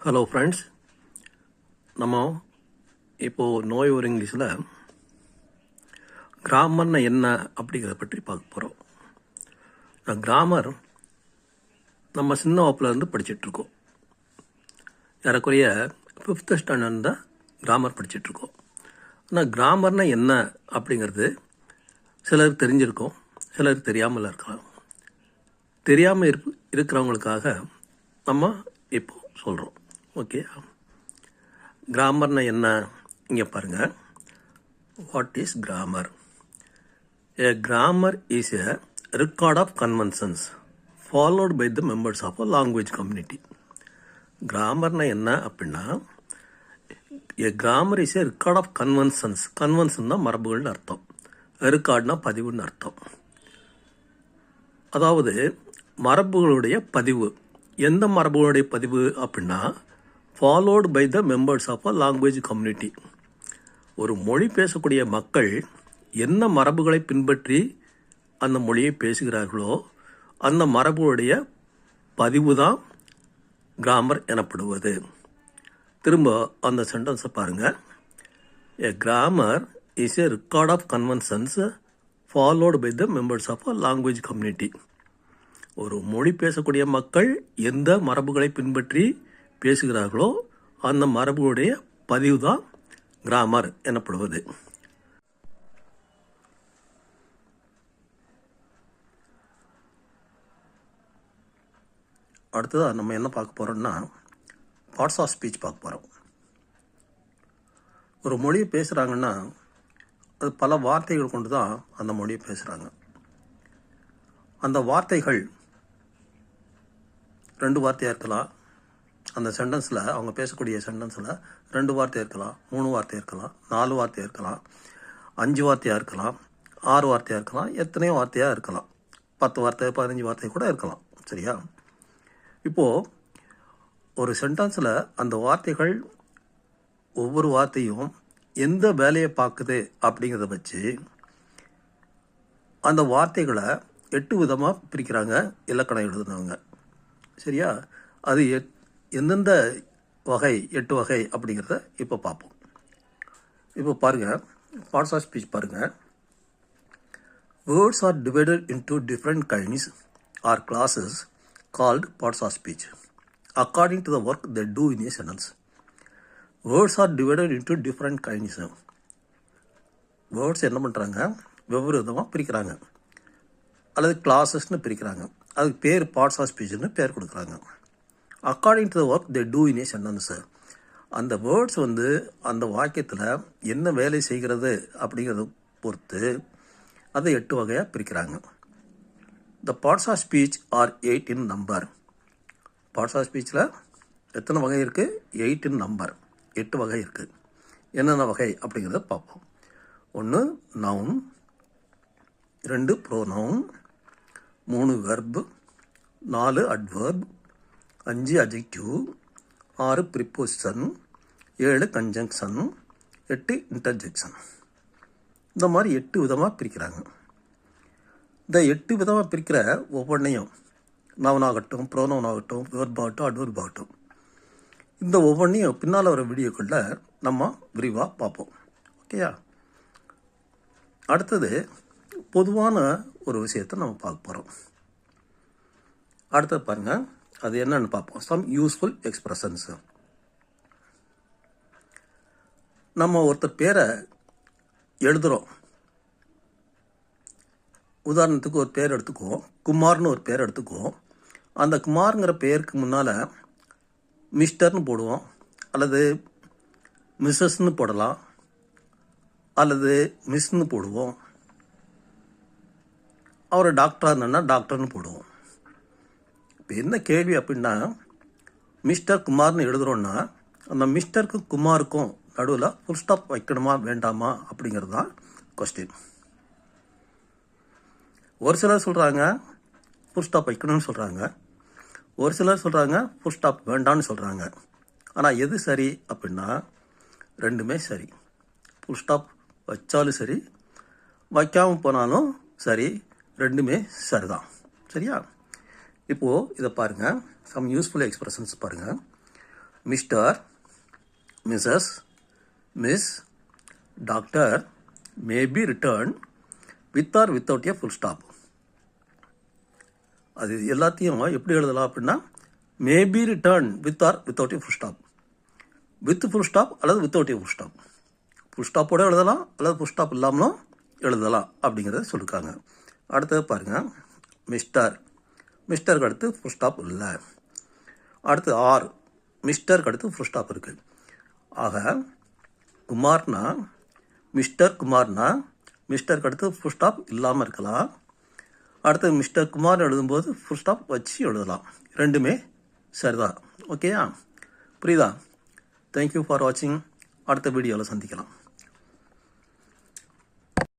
Hello friends, நம்ம இப்போது நோய் ஒரு இங்கிலீஷில் கிராமர்னா என்ன அப்படிங்கிறத பற்றி பார்க்க போகிறோம். கிராமர் நம்ம சின்ன வகுப்புலேருந்து படிச்சிட்ருக்கோம். ஏறக்குறைய 5th ஸ்டாண்டர்ட் தான் கிராமர் படிச்சிட்ருக்கோம். ஆனால் கிராமர்னா என்ன அப்படிங்கிறது சிலருக்கு தெரிஞ்சிருக்கும், சிலருக்கு தெரியாமல் இருக்கலாம். தெரியாமல் இருக்கிறவங்களுக்காக நம்ம இப்போ சொல்கிறோம். ஓகே, கிராமர்னா என்ன? இங்கே பாருங்கள். What is grammar? A grammar is a record of conventions followed by the members of a language community. கிராமர்னா என்ன அப்படின்னா, a grammar is a record of conventions. Convention தான் மரபுகள்னு அர்த்தம். ரெக்கார்ட்னா பதிவுன்னு அர்த்தம். அதாவது மரபுகளுடைய பதிவு. எந்த மரபுகளுடைய பதிவு அப்படின்னா, followed by the members of a language community. ஒரு மொழி பேசக்கூடிய மக்கள் என்ன மரபுகளை பின்பற்றி அந்த மொழியை பேசுகிறார்களோ அந்த மரபுடைய பதிவு தான் கிராமர் எனப்படுவது. திரும்ப அந்த சென்டென்ஸை பாருங்கள். A grammar is a record of conventions followed by the members of a language community. ஒரு மொழி பேசக்கூடிய மக்கள் எந்த மரபுகளை பின்பற்றி பேசுகிறார்களோ அந்த மரபுடைய பதிவு தான் கிராமர் எனப்படுவது. அடுத்ததாக நம்ம என்ன பார்க்க போகிறோம்னா, பார்ட்ஸ் ஆஃப் ஸ்பீச் பார்க்க போகிறோம். ஒரு மொழியை பேசுகிறாங்கன்னா அது பல வார்த்தைகள் கொண்டு தான் அந்த மொழியை பேசுகிறாங்க. அந்த வார்த்தைகள் 2 வார்த்தையாக இருக்கலாம். அந்த சென்டென்ஸில், அவங்க பேசக்கூடிய சென்டென்ஸில் 2 வார்த்தை இருக்கலாம், 3 வார்த்தை இருக்கலாம், 4 வார்த்தை இருக்கலாம், 5 வார்த்தையாக இருக்கலாம், 6 வார்த்தையாக இருக்கலாம், எத்தனையோ வார்த்தையாக இருக்கலாம், 10 வார்த்தை 15 வார்த்தை கூட இருக்கலாம். சரியா? இப்போது ஒரு சென்டென்ஸில் அந்த வார்த்தைகள் ஒவ்வொரு வார்த்தையும் எந்த வேலையை பார்க்குது அப்படிங்கிறத வச்சு அந்த வார்த்தைகளை 8 விதமாக பிரிக்கிறாங்க இலக்கணம் எழுதுனவங்க. சரியா? அது எந்தெந்த வகை, 8 வகை அப்படிங்கிறத இப்போ பார்ப்போம். இப்போ பாருங்கள், பார்ட்ஸ் ஆஃப் ஸ்பீச் பாருங்கள். Words are divided into different kinds or classes called parts of speech according to the work they do in a sentence. Words are divided into different kinds. Words என்ன பண்ணுறாங்க, வெவ்வேறு விதமாக பிரிக்கிறாங்க அல்லது கிளாஸஸ்னு பிரிக்கிறாங்க. அதுக்கு பேர் பார்ட்ஸ் ஆஃப் ஸ்பீச்னு பேர் கொடுக்குறாங்க. According to the work they do in A sentence. அந்த வேர்ட்ஸ் அந்த வாக்கியத்தில் என்ன வேலை செய்கிறது அப்படிங்கிறத பொறுத்து அதை 8 வகையாக பிரிக்கிறாங்க. The parts of speech are 8 in number. Parts of ஸ்பீச்சில் எத்தனை வகை இருக்குது? 8 in number. 8 வகை இருக்குது. என்னென்ன வகை அப்படிங்கிறத பார்ப்போம். 1 noun, 2 pronoun, 3 verb, 4 adverb, 5 adjective, 6 preposition, 7 conjunction, 8 interjection. இந்த மாதிரி 8 விதமாக பிரிக்கிறாங்க. இந்த 8 விதமாக பிரிக்கிற ஒவ்வொன்றையும், நவுன் ஆகட்டும், ப்ரோனவுன் ஆகட்டும், வெர்ப் ஆகட்டும், அட்வர்ப் ஆகட்டும், இந்த ஒவ்வொன்றையும் பின்னால் வர வீடியோக்களில் நம்ம விரிவாக பார்ப்போம். ஓகேயா? அடுத்தது பொதுவான ஒரு விஷயத்தை நம்ம பார்க்க போகிறோம். அடுத்தது பாருங்கள், அது என்னன்னு பார்ப்போம். Some useful expressions. நம்ம ஒருத்தர் பேரை எழுதுகிறோம். உதாரணத்துக்கு ஒரு பேர் எடுத்துக்குவோம், குமார்னு ஒரு பேர் எடுத்துக்குவோம். அந்த குமாருங்கிற பேருக்கு முன்னால் மிஸ்டர்னு போடுவோம், அல்லது மிஸ்ஸஸ்ன்னு போடலாம், அல்லது மிஸ்ன்னு போடுவோம். அவர் டாக்டராக இருந்தான்னா டாக்டர்னு போடுவோம். இப்போ என்ன கேள்வி அப்படின்னா, மிஸ்டர் குமார்னு எழுதுகிறோன்னா அந்த மிஸ்டருக்கும் குமாருக்கும் நடுவில் ஃபுல் ஸ்டாப் வைக்கணுமா வேண்டாமா அப்படிங்கிறது தான் கொஸ்டின். ஒரு சிலர் சொல்கிறாங்க ஃபுல் ஸ்டாப் வைக்கணும்னு சொல்கிறாங்க, ஒரு சிலர் சொல்கிறாங்க ஃபுல் ஸ்டாப் வேண்டான்னு சொல்கிறாங்க. ஆனால் எது சரி அப்படின்னா, ரெண்டுமே சரி. ஃபுல் ஸ்டாப் வச்சாலும் சரி, வைக்காமல் போனாலும் சரி, ரெண்டுமே சரிதான். சரியா? இப்போது இதை பாருங்கள், சம் யூஸ்ஃபுல் எக்ஸ்பிரஷன்ஸ் பாருங்கள். Mister, missus, miss, doctor may be written with or without a full stop. அது எல்லாத்தையும் எப்படி எழுதலாம் அப்படின்னா, maybe written with or without a full stop, with full stop அல்லது without a full stop. Full ஸ்டாப்போட எழுதலாம் அல்லது ஃபுல் ஸ்டாப் இல்லாமலும் எழுதலாம் அப்படிங்கிறத சொல்லியிருக்காங்க. அடுத்தது பாருங்கள், மிஸ்டர், மிஸ்டருக்கு அடுத்து ஃபுல் ஸ்டாப் இல்லை. அடுத்து ஆர், மிஸ்டருக்கு அடுத்து ஃபுல் ஸ்டாப் இருக்குது. ஆக குமார்னா, மிஸ்டர் குமார்னா மிஸ்டருக்கு அடுத்து ஃபுல் ஸ்டாப் இல்லாமல் இருக்கலாம். அடுத்து மிஸ்டர் குமார் எழுதும்போது ஃபுல் ஸ்டாப் வச்சு எழுதலாம். ரெண்டுமே சரிதான். ஓகேயா? புரியுதா? தேங்க்யூ ஃபார் வாட்சிங். அடுத்த வீடியோவில் சந்திக்கலாம்.